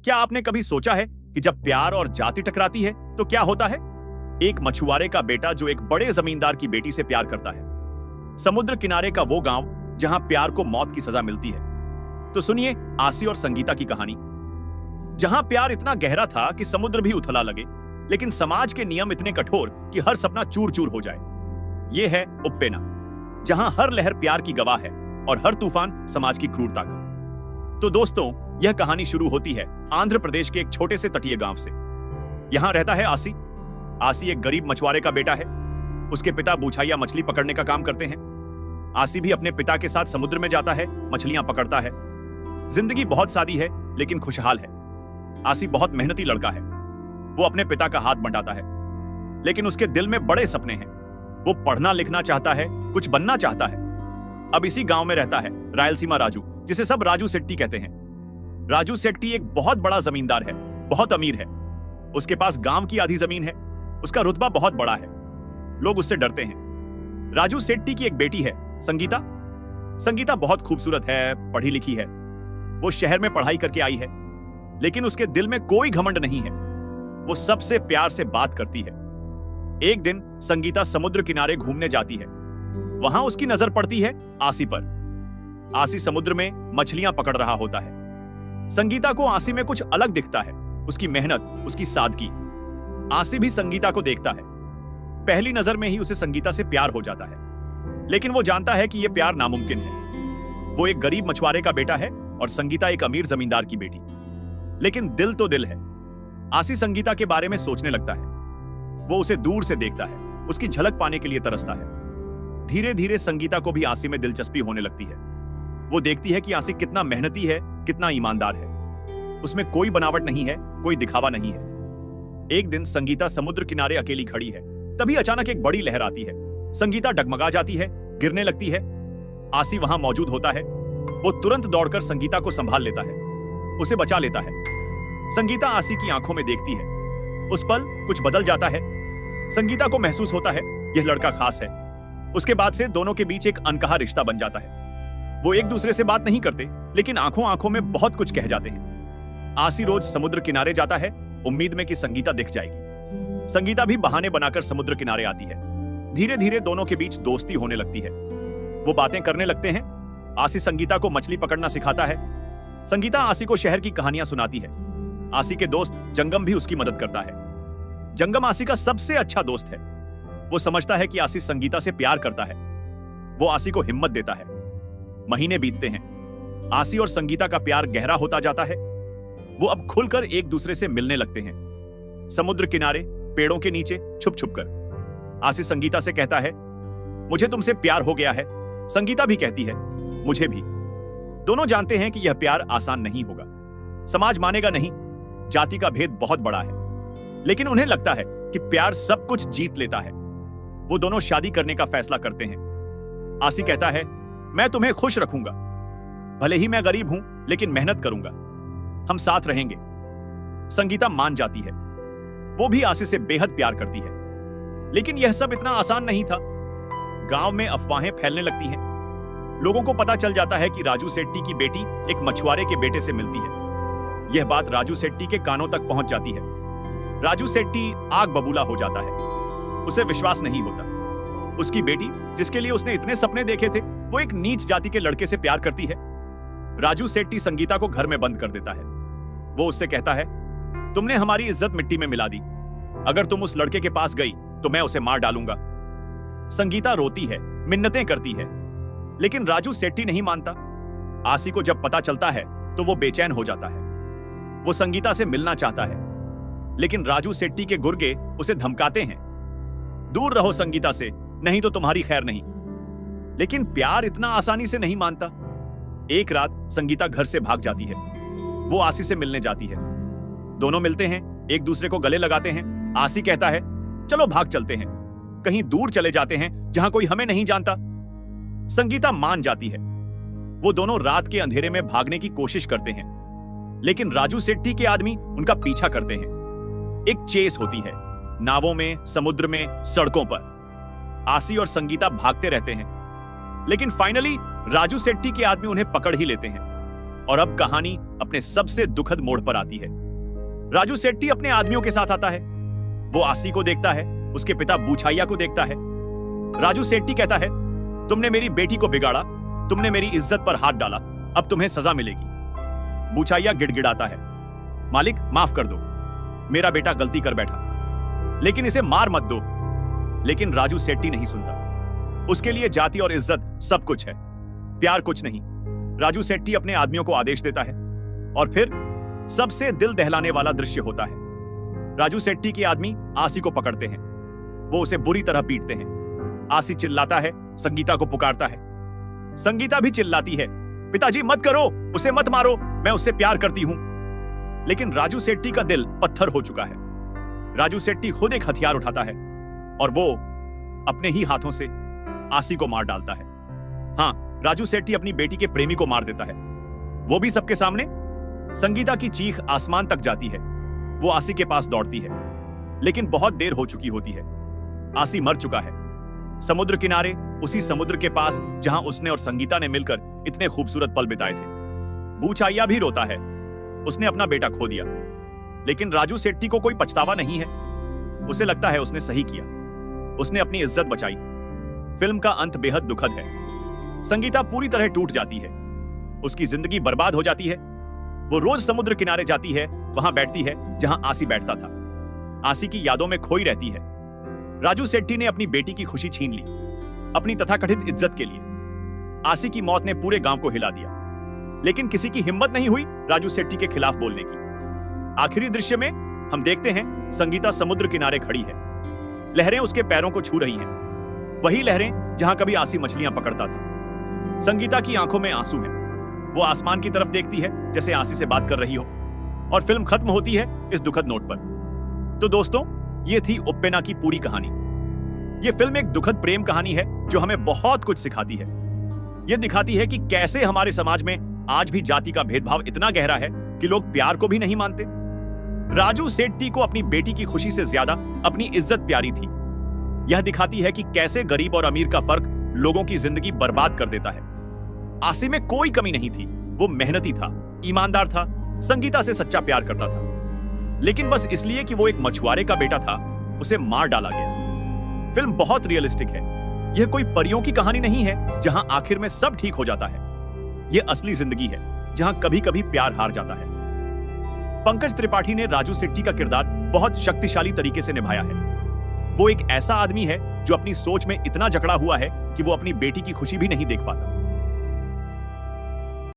क्या आपने कभी सोचा है कि जब प्यार और जाति टकराती है तो क्या होता है? एक मछुआरे का बेटा जो एक बड़े जमींदार की बेटी से प्यार करता है। समुद्र किनारे का वो गांव जहां प्यार को मौत की सजा मिलती है। तो सुनिए आसी और संगीता की कहानी, जहां प्यार इतना गहरा था कि समुद्र भी उथला लगे, लेकिन समाज के नियम इतने कठोर कि हर सपना चूर चूर हो जाए। यह है उप्पेना, जहां हर लहर प्यार की गवाह है और हर तूफान समाज की क्रूरता का। तो दोस्तों, यह कहानी शुरू होती है आंध्र प्रदेश के एक छोटे से तटीय गांव से। यहां रहता है आसी। आसी एक गरीब मछुआरे का बेटा है। उसके पिता बूछाइया मछली पकड़ने का काम करते हैं। आसी भी अपने पिता के साथ समुद्र में जाता है, मछलियां पकड़ता है। जिंदगी बहुत सादी है लेकिन खुशहाल है। आसी बहुत मेहनती लड़का है। वो अपने पिता का हाथ बंटाता है, लेकिन उसके दिल में बड़े सपने हैं। वो पढ़ना लिखना चाहता है, कुछ बनना चाहता है। अब इसी गांव में रहता है रायलसीमा राजू, जिसे सब राजू सेट्टी कहते हैं। राजू सेट्टी एक बहुत बड़ा जमींदार है, बहुत अमीर है। उसके पास गांव की आधी जमीन है। उसका रुतबा बहुत बड़ा है। लोग उससे डरते हैं। राजू सेट्टी की एक बेटी है, संगीता। संगीता बहुत खूबसूरत है, पढ़ी लिखी है। वो शहर में पढ़ाई करके आई है, लेकिन उसके दिल में कोई घमंड नहीं है। वो सबसे प्यार से बात करती है। एक दिन संगीता समुद्र किनारे घूमने जाती है। वहां उसकी नजर पड़ती है आसी पर। आसी समुद्र में मछलियां पकड़ रहा होता है। संगीता को आसी में कुछ अलग दिखता है, उसकी मेहनत, उसकी सादगी। आसी भी संगीता को देखता है। पहली नजर में ही उसे संगीता से प्यार हो जाता है, लेकिन वो जानता है कि यह प्यार नामुमकिन है। वो एक गरीब मछुआरे का बेटा है और संगीता एक अमीर जमींदार की बेटी। लेकिन दिल तो दिल है। आसी संगीता के बारे में सोचने लगता है। वो उसे दूर से देखता है, उसकी झलक पाने के लिए तरसता है। धीरे धीरे संगीता को भी आसी में दिलचस्पी होने लगती है। वो देखती है कि आसी कितना मेहनती है, कितना ईमानदार है। उसमें कोई बनावट नहीं है, कोई दिखावा नहीं है। एक दिन संगीता समुद्र किनारे अकेली खड़ी है। तभी अचानक एक बड़ी लहर आती है। संगीता डगमगा जाती है, गिरने लगती है। आसी वहां मौजूद होता है। वो तुरंत दौड़कर संगीता को संभाल लेता है, उसे बचा लेता है। संगीता आसी की आंखों में देखती है। उस पल कुछ बदल जाता है। संगीता को महसूस होता है यह लड़का खास है। उसके बाद से दोनों के बीच एक अनकहा रिश्ता बन जाता है। वो एक दूसरे से बात नहीं करते, लेकिन आंखों आंखों में बहुत कुछ कह जाते हैं। आसी रोज समुद्र किनारे जाता है, उम्मीद में कि संगीता दिख जाएगी। संगीता भी बहाने बनाकर समुद्र किनारे आती है। धीरे धीरे दोनों के बीच दोस्ती होने लगती है। वो बातें करने लगते हैं। आसी संगीता को मछली पकड़ना सिखाता है। संगीता आसी को शहर की कहानियां सुनाती है। आसी के दोस्त जंगम भी उसकी मदद करता है। जंगम आसी का सबसे अच्छा दोस्त है। वो समझता है कि आसी संगीता से प्यार करता है। वो आसी को हिम्मत देता है। महीने बीतते हैं। आसी और संगीता का प्यार गहरा होता जाता है। वो अब खुलकर एक दूसरे से मिलने लगते हैं। समुद्र किनारे, पेड़ों के नीचे छुप छुप कर आसी संगीता से कहता है, मुझे तुमसे प्यार हो गया है। संगीता भी कहती है, मुझे भी। दोनों जानते हैं कि यह प्यार आसान नहीं होगा। समाज मानेगा नहीं, जाति का भेद बहुत बड़ा है। लेकिन उन्हें लगता है कि प्यार सब कुछ जीत लेता है। वो दोनों शादी करने का फैसला करते हैं। आसी कहता है, मैं तुम्हें खुश रखूंगा। भले ही मैं गरीब हूं, लेकिन मेहनत करूंगा। हम साथ रहेंगे। संगीता मान जाती है। वो भी आसी से बेहद प्यार करती है। लेकिन यह सब इतना आसान नहीं था। गांव में अफवाहें फैलने लगती हैं। लोगों को पता चल जाता है कि राजू सेट्टी की बेटी एक मछुआरे के बेटे से मिलती है। यह बात राजू सेट्टी के कानों तक पहुंच जाती है। राजू सेट्टी आग बबूला हो जाता है। उसे विश्वास नहीं होता। उसकी बेटी, जिसके लिए उसने इतने सपने देखे थे, वो एक नीच जाति के लड़के से प्यार करती है। राजू सेट्टी संगीता को घर में बंद कर देता है। वो उससे कहता है, तुमने हमारी इज्जत मिट्टी में मिला दी। अगर तुम उस लड़के के पास गई तो मैं उसे मार डालूंगा। संगीता रोती है, मिन्नतें करती है, लेकिन राजू सेट्टी नहीं मानता। आसी को जब पता चलता है तो वो बेचैन हो जाता है। वो संगीता से मिलना चाहता है, लेकिन राजू सेट्टी के गुर्गे उसे धमकाते हैं, दूर रहो संगीता से, नहीं तो तुम्हारी खैर नहीं। लेकिन प्यार इतना आसानी से नहीं मानता। एक रात संगीता घर से भाग जाती है। वो आसी से मिलने जाती है। दोनों मिलते हैं, एक दूसरे को गले लगाते हैं। आसी कहता है, चलो भाग चलते हैं, कहीं दूर चले जाते हैं जहां कोई हमें नहीं जानता। संगीता मान जाती है। वो दोनों रात के अंधेरे में भागने की कोशिश करते हैं, लेकिन राजू सेट्टी के आदमी उनका पीछा करते हैं। एक चेस होती है, नावों में, समुद्र में, सड़कों पर। आसी और संगीता भागते रहते हैं, लेकिन फाइनली राजू सेट्टी के आदमी उन्हें पकड़ ही लेते हैं। और अब कहानी अपने सबसे दुखद मोड़ पर आती है। राजू सेट्टी अपने आदमियों के साथ आता है। वो आसी को देखता है, उसके पिता बूछाइया को देखता है। राजू सेट्टी कहता है, तुमने मेरी बेटी को बिगाड़ा, तुमने मेरी इज्जत पर हाथ डाला, अब तुम्हें सजा मिलेगी। बूछाइया गिड़गिड़ाता है, मालिक माफ कर दो, मेरा बेटा गलती कर बैठा, लेकिन इसे मार मत दो। लेकिन राजू सेट्टी नहीं सुनता। उसके लिए जाति और इज्जत सब कुछ है, प्यार कुछ नहीं। राजू सेट्टी अपने आदमियों को आदेश देता है और फिर सबसे दिल दहलाने वाला दृश्य होता है। राजू सेट्टी के आदमी आसी को पकड़ते हैं। वो उसे बुरी तरह पीटते हैं। आसी चिल्लाता है, संगीता को पुकारता है। संगीता भी चिल्लाती है, पिताजी मत करो, उसे मत मारो, मैं उससे प्यार करती हूं। लेकिन राजू सेट्टी का दिल पत्थर हो चुका है। राजू सेट्टी खुद एक हथियार उठाता है और वो अपने ही हाथों से आसी को मार डालता है। हाँ, राजू सेट्टी अपनी बेटी के प्रेमी को मार देता है, वो भी सबके सामने। संगीता की चीख आसमान तक जाती है। वो आसी के पास दौड़ती है, लेकिन बहुत देर हो चुकी होती है। आसी मर चुका है। समुद्र किनारे, उसी समुद्र के पास जहां उसने और संगीता ने मिलकर इतने खूबसूरत पल बिताए थे। बूछाइया भी रोता है, उसने अपना बेटा खो दिया। लेकिन राजू सेट्टी को कोई पछतावा नहीं है। उसे लगता है उसने सही किया, उसने अपनी इज्जत बचाई। फिल्म का अंत बेहद दुखद है। संगीता पूरी तरह टूट जाती है, उसकी जिंदगी बर्बाद हो जाती है। वो रोज समुद्र किनारे जाती है, वहां बैठती है जहां आसी बैठता था। आसी की यादों में खोई रहती है। राजू सेट्टी ने अपनी बेटी की खुशी छीन ली, अपनी तथाकथित इज्जत के लिए। आसी की मौत ने पूरे गांव को हिला दिया, लेकिन किसी की हिम्मत नहीं हुई राजू सेट्टी के खिलाफ बोलने की। आखिरी दृश्य में हम देखते हैं संगीता समुद्र किनारे खड़ी है। लहरें उसके पैरों को छू रही हैं, वही लहरें जहां कभी आसी मछलियां पकड़ता था। संगीता की आंखों में आंसू हैं। वो आसमान की तरफ देखती है जैसे आसी से बात कर रही हो, और फिल्म खत्म होती है इस दुखद नोट पर। तो दोस्तों, ये थी उप्पेना की पूरी कहानी। ये फिल्म एक दुखद प्रेम कहानी है जो हमें बहुत कुछ सिखाती है। ये दिखाती है कि कैसे हमारे समाज में आज भी जाति का भेदभाव इतना गहरा है कि लोग प्यार को भी नहीं मानते। राजू सेट्टी को अपनी बेटी की खुशी से ज्यादा अपनी इज्जत प्यारी थी। यह दिखाती है कि कैसे गरीब और अमीर का फर्क लोगों की जिंदगी बर्बाद कर देता है। आसी में कोई कमी नहीं थी, वो मेहनती था, ईमानदार था, संगीता से सच्चा प्यार करता था। लेकिन बस इसलिए कि वो एक मछुआरे का बेटा था, उसे मार डाला गया। फिल्म बहुत रियलिस्टिक है। यह कोई परियों की कहानी नहीं है जहां आखिर में सब ठीक हो जाता है। यह असली जिंदगी है जहां कभी कभी प्यार हार जाता है। पंकज त्रिपाठी ने राजू सेट्टी का किरदार बहुत शक्तिशाली तरीके से निभाया है। वो एक ऐसा आदमी है जो अपनी सोच में इतना जकड़ा हुआ है कि वो अपनी बेटी की खुशी भी नहीं देख पाता।